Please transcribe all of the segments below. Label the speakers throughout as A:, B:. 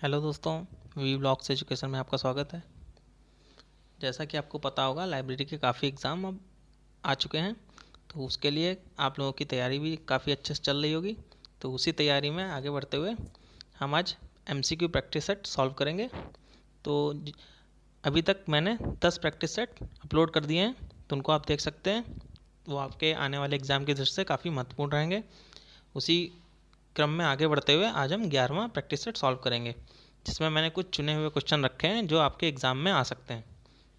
A: Hello दोस्तों, we blogs education में आपका स्वागत है। जैसा कि आपको पता होगा, लाइब्रेरी के काफ़ी एग्ज़ाम अब आ चुके हैं, तो उसके लिए आप लोगों की तैयारी भी काफ़ी अच्छे से चल रही होगी। तो उसी तैयारी में आगे बढ़ते हुए हम आज एमसीक्यू प्रैक्टिस सेट सॉल्व करेंगे। तो अभी तक मैंने 10 प्रैक्टिस सेट अपलोड कर दिए हैं, तो उनको आप देख सकते हैं। वो आपके आने वाले एग्ज़ाम की दृष्टि से काफ़ी महत्वपूर्ण रहेंगे। उसी क्रम में आगे बढ़ते हुए आज हम 11वां प्रैक्टिस सेट सॉल्व करेंगे, जिसमें मैंने कुछ चुने हुए क्वेश्चन रखे हैं जो आपके एग्ज़ाम में आ सकते हैं।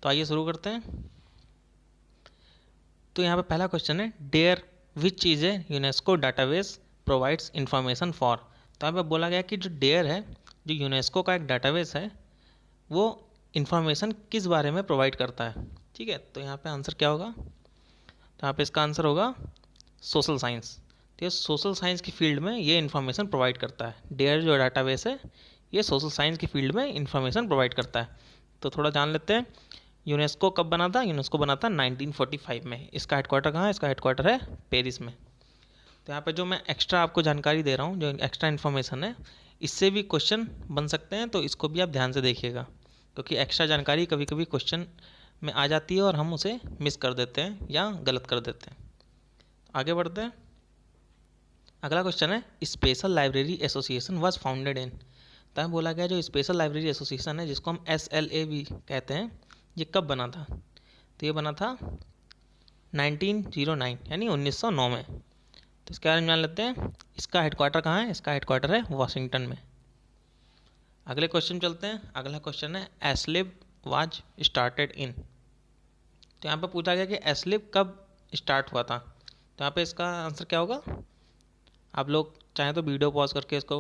A: तो आइए शुरू करते हैं। तो यहाँ पे पहला क्वेश्चन है, DARE which is a UNESCO database provides information for. तो यहाँ पे बोला गया कि जो डेयर है, जो यूनेस्को का एक डाटाबेस है, वो इंफॉर्मेशन किस बारे में प्रोवाइड करता है। ठीक है, तो यहाँ पे आंसर क्या होगा? तो यहाँ पे इसका आंसर होगा सोशल साइंस। तो ये सोशल साइंस की फील्ड में ये इन्फॉर्मेशन प्रोवाइड करता है। डेयर जो डाटाबेस है, ये सोशल साइंस की फील्ड में इन्फॉर्मेशन प्रोवाइड करता है। तो थोड़ा जान लेते हैं, यूनेस्को कब बना था? यूनेस्को बना था 1945 में। इसका हेडक्वार्टर कहाँ है? इसका हेडक्वार्टर है पेरिस में। तो यहाँ पे जो मैं एक्स्ट्रा आपको जानकारी दे रहा हूँ, जो एक्स्ट्रा इन्फॉर्मेशन है, इससे भी क्वेश्चन बन सकते हैं, तो इसको भी आप ध्यान से देखिएगा, क्योंकि एक्स्ट्रा जानकारी कभी कभी क्वेश्चन में आ जाती है और हम उसे मिस कर देते हैं या गलत कर देते हैं। आगे बढ़ते हैं। अगला क्वेश्चन है, special library association was founded in. तो बोला गया जो स्पेशल लाइब्रेरी एसोसिएशन है, जिसको हम SLA भी कहते हैं, ये कब बना था? तो ये बना था 1909 यानी 1909 में। तो इसके बारे में जान लेते हैं। इसका हेडक्वार्टर कहाँ है? इसका हेडक्वार्टर है वाशिंगटन में। अगले क्वेश्चन चलते हैं। अगला क्वेश्चन है, एस्लिब वाज स्टार्टेड इन। तो यहाँ पे पूछा गया कि एस्लिब कब स्टार्ट हुआ था। तो यहाँ पे इसका आंसर क्या होगा? आप लोग चाहें तो वीडियो पॉज करके इसको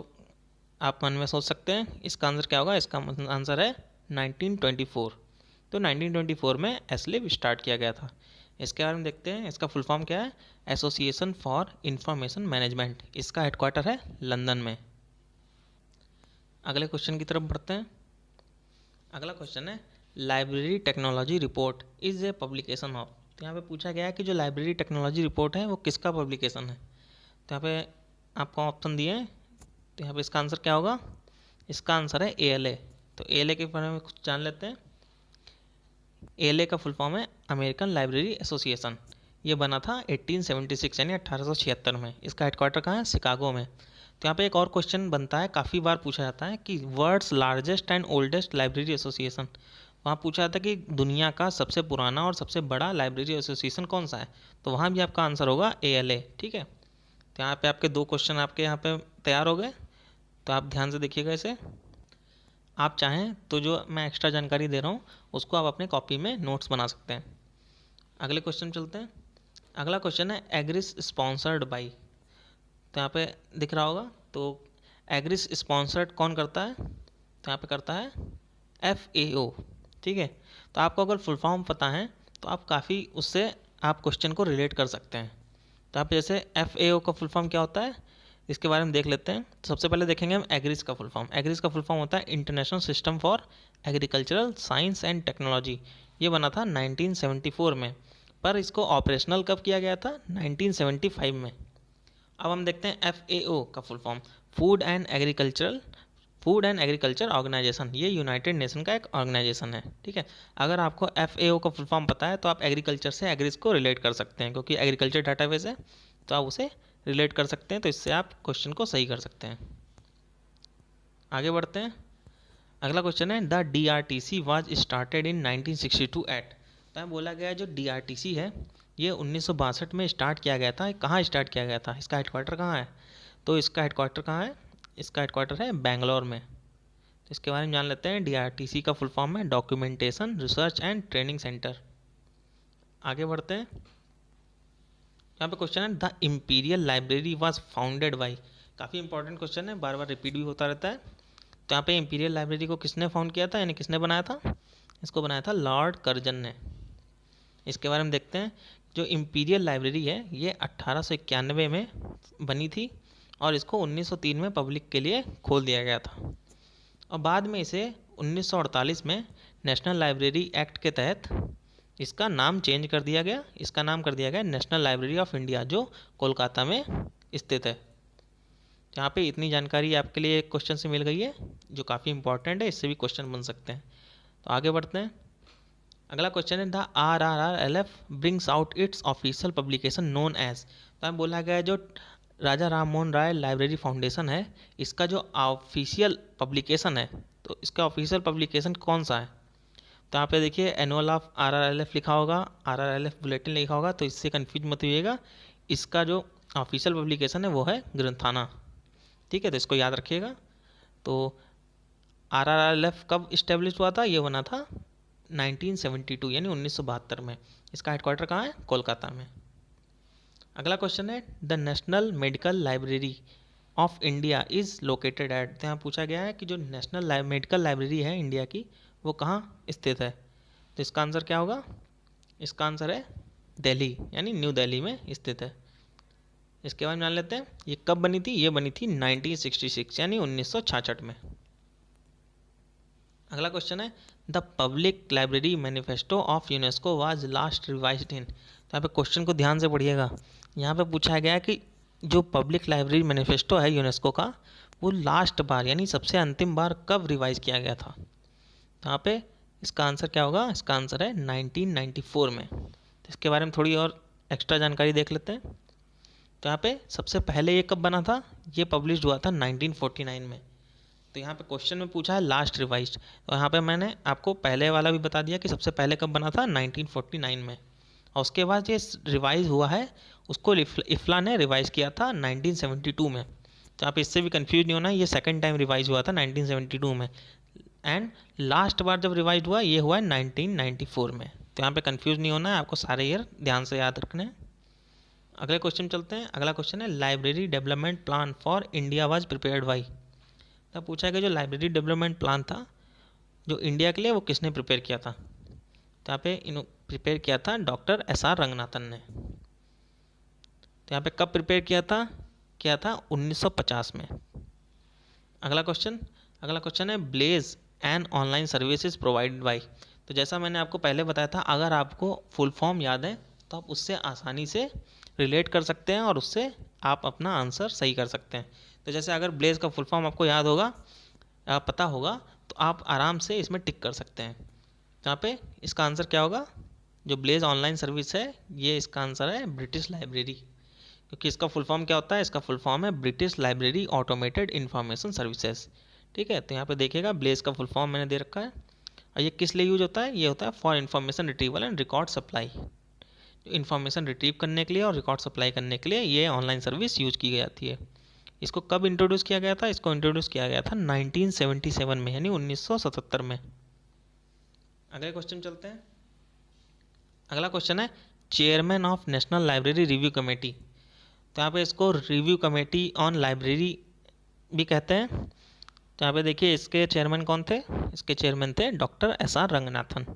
A: आप मन में सोच सकते हैं। इसका आंसर क्या होगा? इसका आंसर है 1924। तो 1924 में एस्लिब स्टार्ट किया गया था। इसके बारे में देखते हैं, इसका फुल फॉर्म क्या है? Association for information management. इसका हेडक्वार्टर है लंदन में। अगले क्वेश्चन की तरफ बढ़ते हैं। अगला क्वेश्चन है, library technology report is a publication of. तो यहाँ पे पूछा गया है कि जो लाइब्रेरी टेक्नोलॉजी रिपोर्ट है वो किसका पब्लिकेशन है। तो यहाँ पे आपको ऑप्शन दिए हैं, तो यहाँ पे इसका आंसर क्या होगा? इसका आंसर है ALA। तो ALA के बारे में कुछ जान लेते हैं। ALA का फुल फॉर्म है अमेरिकन लाइब्रेरी एसोसिएशन। ये बना था 1876 यानी 1876 में। इसका हेडक्वार्टर कहाँ है? शिकागो में। तो यहाँ पे एक और क्वेश्चन बनता है, काफ़ी बार पूछा जाता है कि world's largest and oldest library association. वहाँ पूछा जाता है कि दुनिया का सबसे पुराना और सबसे बड़ा लाइब्रेरी एसोसिएशन कौन सा है। तो वहाँ भी आपका आंसर होगा ALA। ठीक है, तो यहाँ पे आपके दो क्वेश्चन आपके यहाँ पे तैयार हो गए। तो आप ध्यान से देखिएगा इसे। आप चाहें तो जो मैं एक्स्ट्रा जानकारी दे रहा हूँ उसको आप अपने कॉपी में नोट्स बना सकते हैं। अगले क्वेश्चन चलते हैं। अगला क्वेश्चन है, एग्रिस स्पॉन्सर्ड बाई। तो यहाँ पे दिख रहा होगा। तो एग्रिस स्पॉन्सर्ड कौन करता है? तो यहाँ पे करता है FAO। ठीक है, तो आपको अगर फुल फॉर्म पता है तो आप काफ़ी उससे आप क्वेश्चन को रिलेट कर सकते हैं। तो आप जैसे FAO का फुल फॉर्म क्या होता है, इसके बारे में देख लेते हैं। तो सबसे पहले देखेंगे हम एग्रिस का फुल फॉर्म। एग्रिस का फुल फॉर्म होता है international system for agricultural science and technology. ये बना था 1974 में, पर इसको ऑपरेशनल कब किया गया था? 1975 में। अब हम देखते हैं FAO का full form, food and agriculture organisation. ये यूनाइटेड नेशन का एक ऑर्गेनाइजेशन है। ठीक है, अगर आपको FAO का फुल फॉर्म पता है तो आप एग्रीकल्चर से एग्रीज को रिलेट कर सकते हैं, क्योंकि एग्रीकल्चर डाटाबेस है तो आप उसे रिलेट कर सकते हैं। तो इससे आप क्वेश्चन को सही कर सकते हैं। आगे बढ़ते हैं। अगला क्वेश्चन है, the DRTC was started in 1962 at. तो बोला गया जो DRTC है ये 1962 में स्टार्ट किया गया था। कहाँ स्टार्ट किया गया था? इसका हेडक्वार्टर कहाँ है? तो इसका हेडक्वार्टर कहाँ है? इसका हेडक्वार्टर है बेंगलोर में। तो इसके बारे में जान लेते हैं। DRTC का फुल फॉर्म है documentation research and training centre. आगे बढ़ते हैं। यहाँ पे क्वेश्चन है, the imperial library was founded by. काफ़ी इंपॉर्टेंट क्वेश्चन है, बार बार रिपीट भी होता रहता है। तो यहाँ पे इम्पीरियल लाइब्रेरी को किसने फाउंड किया था, यानी किसने बनाया था? इसको बनाया था लॉर्ड कर्जन ने। इसके बारे में देखते हैं। जो इम्पीरियल लाइब्रेरी है ये 1891 में बनी थी और इसको 1903 में पब्लिक के लिए खोल दिया गया था, और बाद में इसे 1948 में नेशनल लाइब्रेरी एक्ट के तहत इसका नाम चेंज कर दिया गया। इसका नाम कर दिया गया नेशनल लाइब्रेरी ऑफ इंडिया, जो कोलकाता में स्थित है। तो यहाँ पे इतनी जानकारी आपके लिए क्वेश्चन से मिल गई है जो काफ़ी इंपॉर्टेंट है, इससे भी क्वेश्चन बन सकते हैं। तो आगे बढ़ते हैं। अगला क्वेश्चन है the RRRLF brings out its official publication known as. तो यहाँ बोला गया है जो राजा राम मोहन राय लाइब्रेरी फाउंडेशन है, इसका जो ऑफिशियल पब्लिकेशन है, तो इसका ऑफिशियल पब्लिकेशन कौन सा है। तो यहाँ पे देखिए एनुअल ऑफ RRLF लिखा होगा, RRLF बुलेटिन लिखा होगा, तो इससे कन्फ्यूज मत होइएगा। इसका जो ऑफिशियल पब्लिकेशन है वो है ग्रंथाना। ठीक है, तो इसको याद रखिएगा। तो RRLF कब इस्टेब्लिश हुआ था, ये बना था 1972 यानी 1972 में। इसका हेडक्वार्टर कहाँ है, कोलकाता में। अगला क्वेश्चन है the national medical library of India is located at. तो यहाँ पूछा गया है कि जो नेशनल मेडिकल लाइब्रेरी है इंडिया की वो कहाँ स्थित है। तो इसका आंसर क्या होगा, इसका आंसर है दिल्ली यानी न्यू दिल्ली में स्थित है। इसके बाद जान लेते हैं ये कब बनी थी। ये बनी थी 1966 यानी 1966 में। अगला क्वेश्चन है the public library manifesto of UNESCO was last revised in. तो यहाँ पे क्वेश्चन को ध्यान से पढ़िएगा। यहाँ पे पूछा गया है कि जो पब्लिक लाइब्रेरी मैनिफेस्टो है यूनेस्को का, वो लास्ट बार यानी सबसे अंतिम बार कब रिवाइज किया गया था। तो यहाँ पे इसका आंसर क्या होगा, इसका आंसर है 1994 में। तो इसके बारे में थोड़ी और एक्स्ट्रा जानकारी देख लेते हैं। तो यहाँ पे सबसे पहले ये कब बना था, ये पब्लिश हुआ था 1949 में। तो यहाँ पे क्वेश्चन में पूछा है लास्ट रिवाइज्ड, तो यहाँ पे मैंने आपको पहले वाला भी बता दिया कि सबसे पहले कब बना था 1949 में, और उसके बाद ये रिवाइज हुआ है उसको इफ्ला ने रिवाइज किया था 1972 में। तो यहाँ पे इससे भी कंफ्यूज नहीं होना, ये सेकंड टाइम रिवाइज हुआ था 1972 में, एंड लास्ट बार जब रिवाइज हुआ ये हुआ है 1994 में। तो यहाँ पे कंफ्यूज नहीं होना है, आपको सारे ईयर ध्यान से याद रखने हैं। अगले क्वेश्चन चलते हैं। अगला क्वेश्चन है library development plan for India was prepared by. तब पूछा गया जो लाइब्रेरी डेवलपमेंट प्लान था जो इंडिया के लिए, वो किसने प्रिपेयर किया था। तो यहाँ पे प्रिपेयर किया था डॉक्टर SR रंगनाथन ने। तो यहाँ पे कब प्रिपेयर किया था 1950 में। अगला क्वेश्चन है BLAISE and online services provided by. तो जैसा मैंने आपको पहले बताया था, अगर आपको फुल फॉर्म याद है तो आप उससे आसानी से रिलेट कर सकते हैं और उससे आप अपना आंसर सही कर सकते हैं। तो जैसे अगर ब्लेज का फुल फॉर्म आपको याद होगा, पता होगा, तो आप आराम से इसमें टिक कर सकते हैं। तो यहाँ पे इसका आंसर क्या होगा, जो ब्लेज ऑनलाइन सर्विस है ये इसका आंसर है ब्रिटिश लाइब्रेरी, क्योंकि इसका फुल फॉर्म क्या होता है, इसका फुल फॉर्म है British library automated information services. ठीक है, तो यहाँ पे देखिएगा ब्लेज का फुल फॉर्म मैंने दे रखा है। और ये किस लिए यूज होता है, ये होता है for information retrieval and record supply. Information retrieve करने के लिए और रिकॉर्ड सप्लाई करने के लिए ये ऑनलाइन सर्विस यूज की जाती है। इसको कब इंट्रोड्यूस किया गया था, इसको इंट्रोड्यूस किया गया था 1977 में यानी 1977 में। अगले क्वेश्चन चलते हैं। अगला क्वेश्चन है chairman of national library review committee. तो यहाँ पे इसको रिव्यू कमेटी ऑन लाइब्रेरी भी कहते हैं। तो यहाँ पे देखिए इसके चेयरमैन कौन थे, इसके चेयरमैन थे डॉक्टर SR रंगनाथन।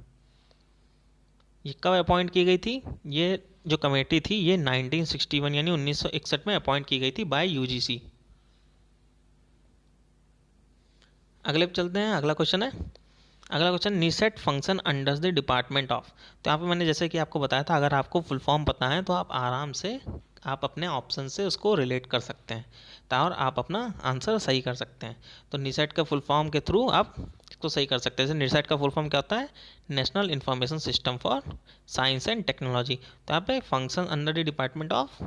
A: ये कब अपॉइंट की गई थी, ये जो कमेटी थी ये 1961 यानी 1961 में अपॉइंट की गई थी बाय UGC। अगले पे चलते हैं। अगला question NISSAT function under the department of. तो यहाँ पे मैंने जैसे कि आपको बताया था, अगर आपको फुल फॉर्म पता है तो आप आराम से आप अपने ऑप्शन से उसको रिलेट कर सकते हैं और आप अपना आंसर सही कर सकते हैं। तो नीसेट का फुल फॉर्म के थ्रू आप इसको सही कर सकते हैं। जैसे नीसेट का फुल फॉर्म क्या होता है, national information system for science and technology. तो यहाँ पे function under the department of,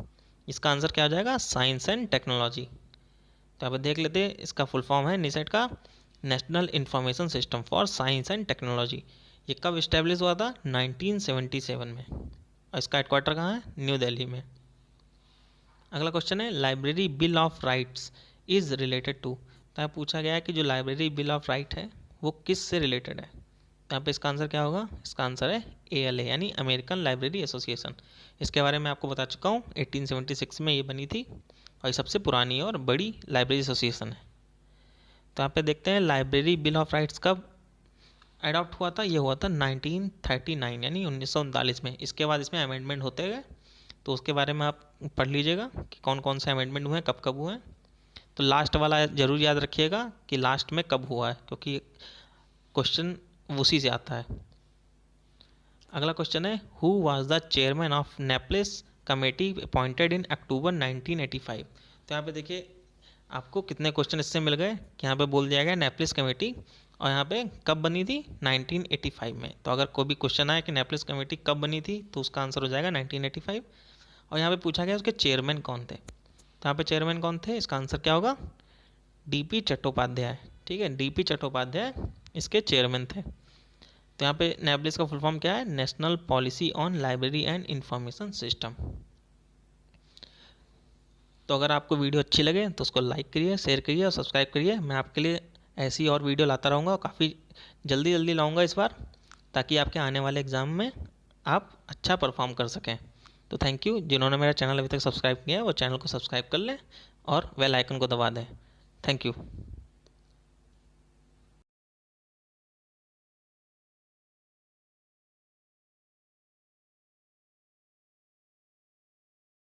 A: इसका आंसर क्या हो जाएगा, साइंस एंड टेक्नोलॉजी। तो यहाँ पे देख लेते हैं, इसका फुल फॉर्म है नीसेट का national information system for science and technology. ये कब इस्टेब्लिश हुआ था, 1977 में, और इसका हेडक्वार्टर कहाँ है, न्यू दिल्ली में। अगला क्वेश्चन है library bill of rights is related to. तो यहाँ पूछा गया है कि जो लाइब्रेरी बिल ऑफ राइट है वो किस से रिलेटेड है। तो यहाँ पे इसका आंसर क्या होगा, इसका आंसर है ALA यानी अमेरिकन लाइब्रेरी एसोसिएशन। इसके बारे में आपको बता चुका हूँ, 1876 में ये बनी थी और ये सबसे पुरानी और बड़ी लाइब्रेरी एसोसिएशन है। तो यहाँ पे देखते हैं लाइब्रेरी बिल ऑफ राइट्स कब अडॉप्ट हुआ था, ये हुआ था 1939 यानी 1939 में। इसके बाद इसमें अमेंडमेंट होते गए, तो उसके बारे में आप पढ़ लीजिएगा कि कौन कौन से अमेंडमेंट हुए हैं, कब कब हुए हैं। तो लास्ट वाला ज़रूर याद रखिएगा कि लास्ट में कब हुआ है, क्योंकि क्वेश्चन उसी से आता है। अगला क्वेश्चन है who was the chairman of NAPLIS committee appointed in October 1985। तो यहाँ पे देखिए आपको कितने क्वेश्चन इससे मिल गए कि यहाँ पे बोल दिया गया नेपलिस कमेटी, और यहाँ पे कब बनी थी 1985 में। तो अगर कोई भी क्वेश्चन आए कि नेपलिस कमेटी कब बनी थी तो उसका आंसर हो जाएगा 1985। और यहाँ पे पूछा गया उसके चेयरमैन कौन थे, तो यहाँ पे चेयरमैन कौन थे, इसका आंसर क्या होगा, डीपी चट्टोपाध्याय। ठीक है, डीपी चट्टोपाध्याय इसके चेयरमैन थे। तो यहाँ पे नेपलिस का फुल फॉर्म क्या है, national policy on library and information system. तो अगर आपको वीडियो अच्छी लगे तो उसको लाइक करिए, शेयर करिए और सब्सक्राइब करिए। मैं आपके लिए ऐसी और वीडियो लाता रहूँगा, काफ़ी जल्दी जल्दी लाऊंगा इस बार, ताकि आपके आने वाले एग्ज़ाम में आप अच्छा परफॉर्म कर सकें। तो थैंक यू, जिन्होंने मेरा चैनल अभी तक सब्सक्राइब किया है वो चैनल को सब्सक्राइब कर लें और बेल आइकन को दबा दें। Thank you.